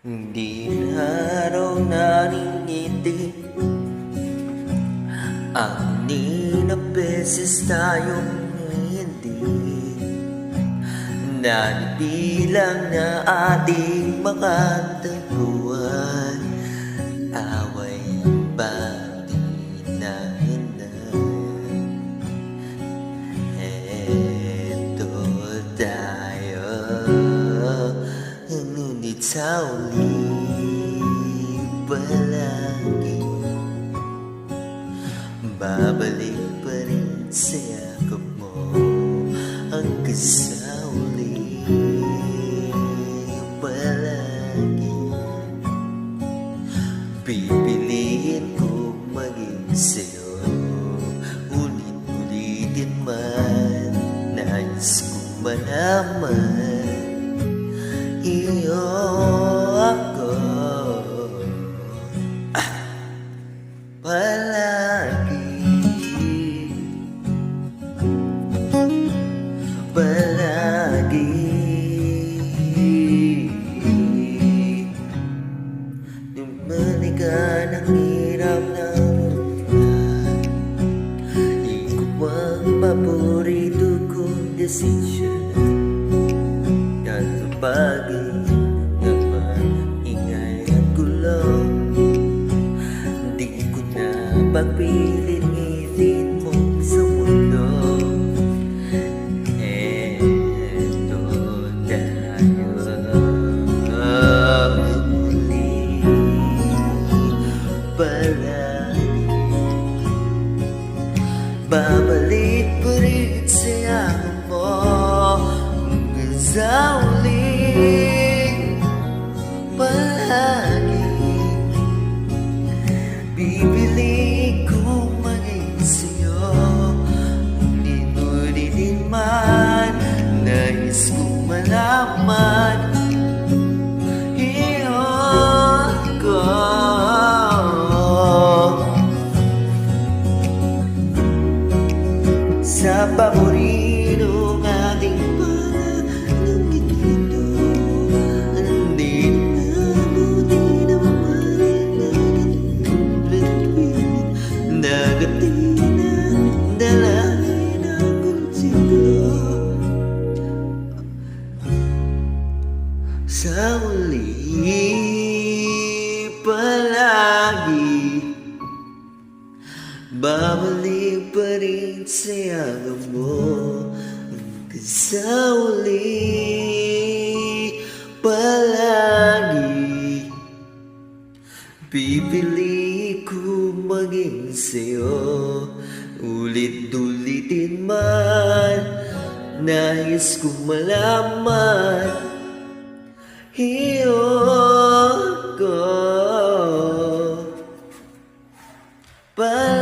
Hindi na raw naringiti ang na beses tayong hindi nanibilang na ating makatagpuan. Away ba di na eto tayo, ngunit sa uli palagi babalik pa rin sa yakap mo hanggang sa uli palagi. Pipiliin ko maging sa'yo, ulit-ulitin man. Nais kong malaman iyo ako palagi, palagi. Dumani ka ng hirap ng buhay, ikaw ang paborito kong desisyon. Kalupagin naman ingay at gulo, di ko na pagpilit ngitin mo sa mundo. Eto tayo muli palagi, babalik pa rin sa yakap mo hanggang sa uli palagi. Bibili ko maging sa'yo, ulit-ulitin man. Nais kong malaman iyo ko sa paborito ng ating pananangin ito. Hindi na buti na mamalinagan nagatin ang dalangin ng siglo. Sa uli palagi, babalik pa rin sa yakap mo hanggang sa uli palagi. Pipili ko maging sa'yo, ulit-ulitin man. Nais kong malaman iyo ko palagi.